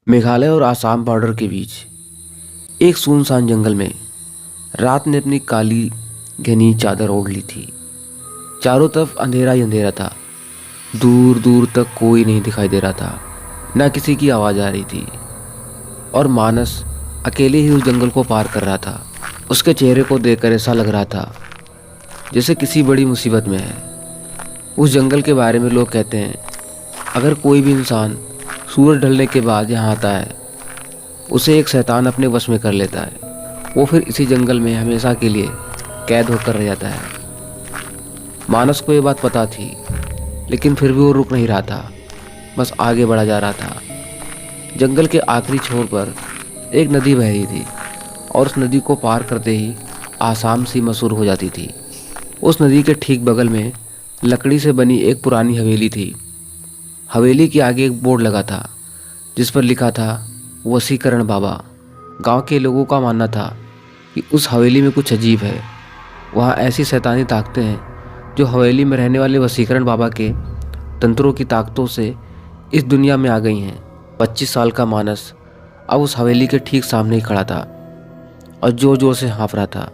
मेघालय और आसाम बॉर्डर के बीच एक सुनसान जंगल में रात ने अपनी काली घनी चादर ओढ़ ली थी। चारों तरफ अंधेरा ही अंधेरा था। दूर दूर तक कोई नहीं दिखाई दे रहा था, न किसी की आवाज़ आ रही थी। और मानस अकेले ही उस जंगल को पार कर रहा था। उसके चेहरे को देखकर ऐसा लग रहा था जैसे किसी बड़ी मुसीबत में है। उस जंगल के बारे में लोग कहते हैं, अगर कोई भी इंसान सूरज ढलने के बाद यहाँ आता है, उसे एक शैतान अपने वश में कर लेता है। वो फिर इसी जंगल में हमेशा के लिए कैद होकर रह जाता है। मानस को ये बात पता थी, लेकिन फिर भी वो रुक नहीं रहा था, बस आगे बढ़ा जा रहा था। जंगल के आखिरी छोर पर एक नदी बह रही थी और उस नदी को पार करते ही आसाम सीमा शुरू हो जाती थी। उस नदी के ठीक बगल में लकड़ी से बनी एक पुरानी हवेली थी। हवेली के आगे एक बोर्ड लगा था जिस पर लिखा था वसीकरण बाबा। गांव के लोगों का मानना था कि उस हवेली में कुछ अजीब है। वहाँ ऐसी शैतानी ताकतें हैं जो हवेली में रहने वाले वसीकरण बाबा के तंत्रों की ताकतों से इस दुनिया में आ गई हैं। 25 साल का मानस अब उस हवेली के ठीक सामने ही खड़ा था और जोर जोर से हाँफ रहा था।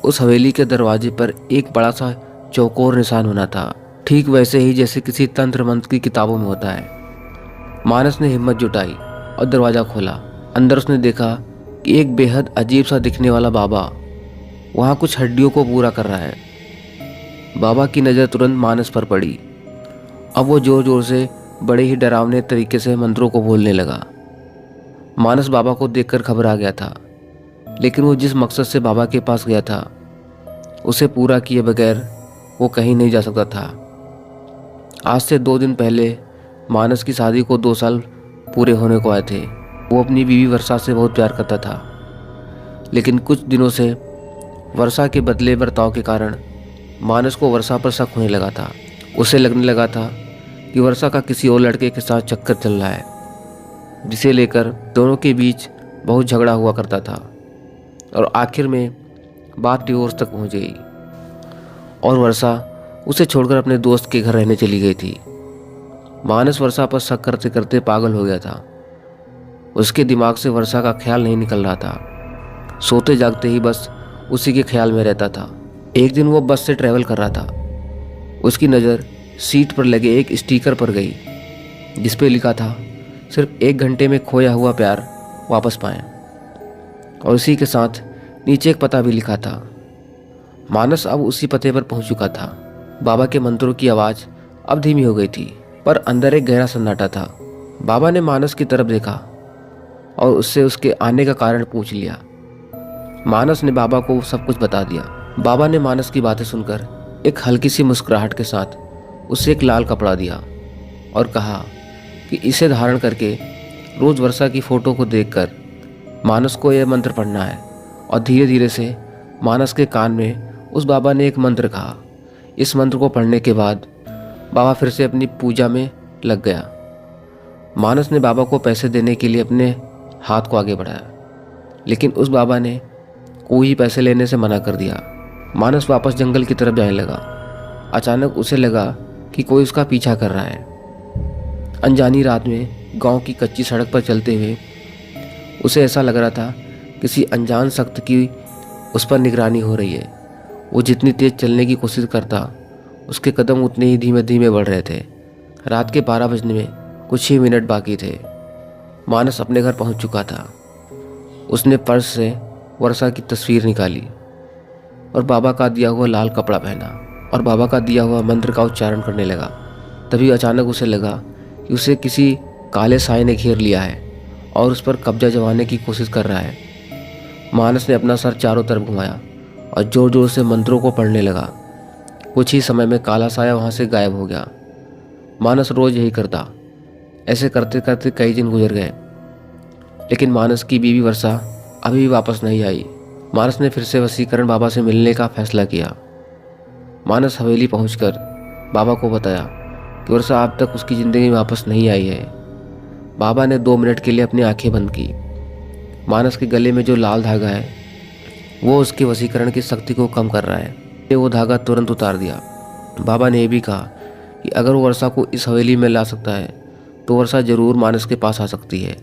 उस हवेली के दरवाजे पर एक बड़ा सा चौकोर निशान होना था, ठीक वैसे ही जैसे किसी तंत्र मंत्र की किताबों में होता है। मानस ने हिम्मत जुटाई और दरवाज़ा खोला। अंदर उसने देखा कि एक बेहद अजीब सा दिखने वाला बाबा वहाँ कुछ हड्डियों को पूरा कर रहा है। बाबा की नज़र तुरंत मानस पर पड़ी। अब वो जोर जोर से बड़े ही डरावने तरीके से मंत्रों को बोलने लगा। मानस बाबा को देखकर घबरा गया था, लेकिन वो जिस मकसद से बाबा के पास गया था उसे पूरा किए बगैर वो कहीं नहीं जा सकता था। आज से 2 दिन पहले मानस की शादी को 2 साल पूरे होने को आए थे। वो अपनी बीवी वर्षा से बहुत प्यार करता था, लेकिन कुछ दिनों से वर्षा के बदले बर्ताव के कारण मानस को वर्षा पर शक होने लगा था। उसे लगने लगा था कि वर्षा का किसी और लड़के के साथ चक्कर चल रहा है, जिसे लेकर दोनों के बीच बहुत झगड़ा हुआ करता था। और आखिर में बात डिवोर्स तक पहुंच गई और वर्षा उसे छोड़कर अपने दोस्त के घर रहने चली गई थी। मानस वर्षा पर शक करते करते पागल हो गया था। उसके दिमाग से वर्षा का ख्याल नहीं निकल रहा था। सोते जागते ही बस उसी के ख्याल में रहता था। एक दिन वो बस से ट्रैवल कर रहा था। उसकी नज़र सीट पर लगे एक स्टिकर पर गई जिस पे लिखा था, सिर्फ 1 घंटे में खोया हुआ प्यार वापस पाएं। और इसी के साथ नीचे एक पता भी लिखा था। मानस अब उसी पते पर पहुंच चुका था। बाबा के मंत्रों की आवाज़ अब धीमी हो गई थी, पर अंदर एक गहरा सन्नाटा था। बाबा ने मानस की तरफ देखा और उससे उसके आने का कारण पूछ लिया। मानस ने बाबा को सब कुछ बता दिया। बाबा ने मानस की बातें सुनकर एक हल्की सी मुस्कुराहट के साथ उसे एक लाल कपड़ा दिया और कहा कि इसे धारण करके रोज़ वर्षा की फ़ोटो को देखकर मानस को यह मंत्र पढ़ना है। और धीरे धीरे से मानस के कान में उस बाबा ने एक मंत्र कहा। इस मंत्र को पढ़ने के बाद बाबा फिर से अपनी पूजा में लग गया। मानस ने बाबा को पैसे देने के लिए अपने हाथ को आगे बढ़ाया, लेकिन उस बाबा ने कोई पैसे लेने से मना कर दिया। मानस वापस जंगल की तरफ जाने लगा। अचानक उसे लगा कि कोई उसका पीछा कर रहा है। अनजानी रात में गांव की कच्ची सड़क पर चलते हुए उसे ऐसा लग रहा था किसी अनजान शक्ति की उस पर निगरानी हो रही है। वो जितनी तेज चलने की कोशिश करता, उसके कदम उतने ही धीमे धीमे बढ़ रहे थे। रात के 12 बजने में कुछ ही मिनट बाकी थे। मानस अपने घर पहुंच चुका था। उसने पर्स से वर्षा की तस्वीर निकाली और बाबा का दिया हुआ लाल कपड़ा पहना और बाबा का दिया हुआ मंत्र का उच्चारण करने लगा। तभी अचानक उसे लगा कि उसे किसी काले साए ने घेर लिया है और उस पर कब्जा जमाने की कोशिश कर रहा है। मानस ने अपना सर चारों तरफ घुमाया और जोर जोर से मंत्रों को पढ़ने लगा। कुछ ही समय में काला साया वहाँ से गायब हो गया। मानस रोज़ यही करता। ऐसे करते करते कई दिन गुजर गए, लेकिन मानस की बीवी वर्षा अभी भी वापस नहीं आई। मानस ने फिर से वसीकरण बाबा से मिलने का फैसला किया। मानस हवेली पहुंचकर बाबा को बताया कि वर्षा अब तक उसकी ज़िंदगी में वापस नहीं आई है। बाबा ने 2 मिनट के लिए अपनी आंखें बंद की। मानस के गले में जो लाल धागा है वो उसके वशीकरण की शक्ति को कम कर रहा है। वो धागा तुरंत उतार दिया। बाबा ने यह भी कहा कि अगर वो वर्षा को इस हवेली में ला सकता है तो वर्षा जरूर मानस के पास आ सकती है।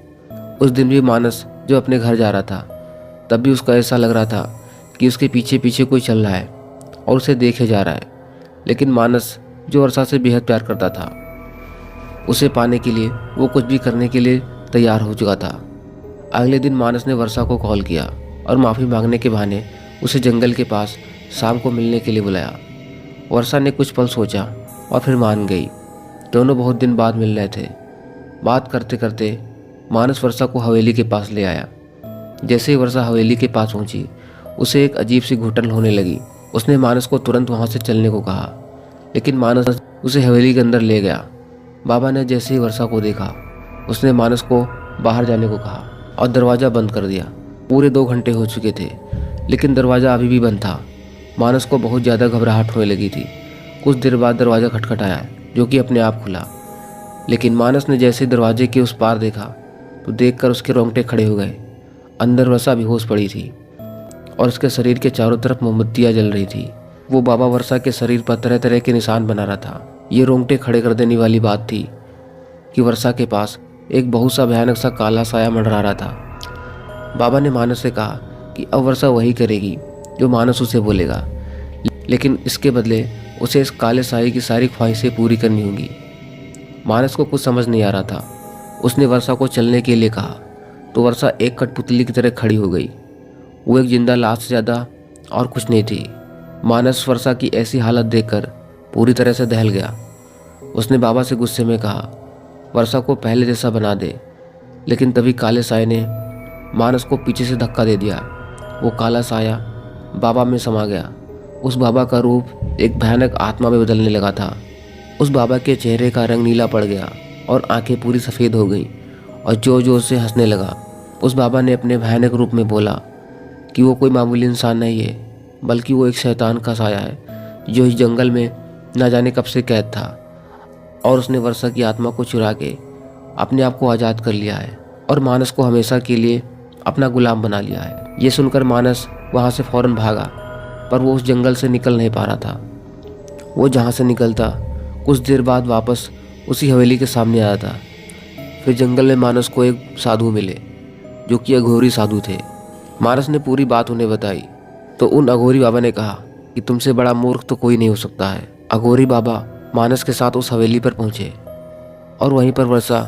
उस दिन भी मानस जब अपने घर जा रहा था तब भी उसको ऐसा लग रहा था कि उसके पीछे पीछे कोई चल रहा है और उसे देखे जा रहा है। लेकिन मानस जो वर्षा से बेहद प्यार करता था, उसे पाने के लिए वो कुछ भी करने के लिए तैयार हो चुका था। अगले दिन मानस ने वर्षा को कॉल किया और माफ़ी मांगने के बहाने उसे जंगल के पास शाम को मिलने के लिए बुलाया। वर्षा ने कुछ पल सोचा और फिर मान गई। दोनों बहुत दिन बाद मिल रहे थे। बात करते करते मानस वर्षा को हवेली के पास ले आया। जैसे ही वर्षा हवेली के पास पहुंची, उसे एक अजीब सी घुटन होने लगी। उसने मानस को तुरंत वहां से चलने को कहा, लेकिन मानस उसे हवेली के अंदर ले गया। बाबा ने जैसे ही वर्षा को देखा, उसने मानस को बाहर जाने को कहा और दरवाज़ा बंद कर दिया। पूरे 2 घंटे हो चुके थे, लेकिन दरवाज़ा अभी भी बंद था। मानस को बहुत ज़्यादा घबराहट होने लगी थी। कुछ देर बाद दरवाज़ा खटखटाया, जो कि अपने आप खुला। लेकिन मानस ने जैसे दरवाजे के उस पार देखा तो देखकर उसके रोंगटे खड़े हो गए। अंदर वर्षा बेहोश पड़ी थी और उसके शरीर के चारों तरफ मोमबत्तियाँ जल रही थी। वो बाबा वर्षा के शरीर पर तरह तरह के निशान बना रहा था। ये रोंगटे खड़े कर देने वाली बात थी कि वर्षा के पास एक बहुत सा भयानक सा काला साया मंडरा रहा था। बाबा ने मानस से कहा कि अब वर्षा वही करेगी जो मानस उसे बोलेगा, लेकिन इसके बदले उसे इस काले साये की सारी ख्वाहिशें पूरी करनी होंगी। मानस को कुछ समझ नहीं आ रहा था। उसने वर्षा को चलने के लिए कहा तो वर्षा एक कठपुतली की तरह खड़ी हो गई। वो एक जिंदा लाश से ज़्यादा और कुछ नहीं थी। मानस वर्षा की ऐसी हालत देखकर पूरी तरह से दहल गया। उसने बाबा से गुस्से में कहा, वर्षा को पहले जैसा बना दे। लेकिन तभी काले साये ने मानस को पीछे से धक्का दे दिया। वो काला साया बाबा में समा गया। उस बाबा का रूप एक भयानक आत्मा में बदलने लगा था। उस बाबा के चेहरे का रंग नीला पड़ गया और आंखें पूरी सफ़ेद हो गई और जोर जोर से हंसने लगा। उस बाबा ने अपने भयानक रूप में बोला कि वो कोई मामूली इंसान नहीं है, बल्कि वो एक शैतान का साया है जो इस जंगल में न जाने कब से कैद था, और उसने वर्षा की आत्मा को चुरा के अपने आप को आज़ाद कर लिया है और मानस को हमेशा के लिए अपना गुलाम बना लिया है। ये सुनकर मानस वहाँ से फौरन भागा, पर वो उस जंगल से निकल नहीं पा रहा था। वो जहाँ से निकलता कुछ देर बाद वापस उसी हवेली के सामने आया था। फिर जंगल में मानस को एक साधु मिले जो कि अघोरी साधु थे। मानस ने पूरी बात उन्हें बताई तो उन अघोरी बाबा ने कहा कि तुमसे बड़ा मूर्ख तो कोई नहीं हो सकता है। अघोरी बाबा मानस के साथ उस हवेली पर पहुंचे और वहीं पर वर्षा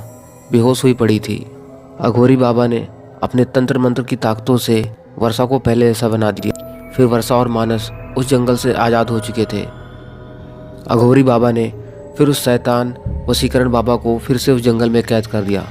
बेहोश हुई पड़ी थी। अघोरी बाबा ने अपने तंत्र मंत्र की ताकतों से वर्षा को पहले ऐसा बना दिया। फिर वर्षा और मानस उस जंगल से आज़ाद हो चुके थे। अघोरी बाबा ने फिर उस शैतान वशीकरण बाबा को फिर से उस जंगल में कैद कर दिया।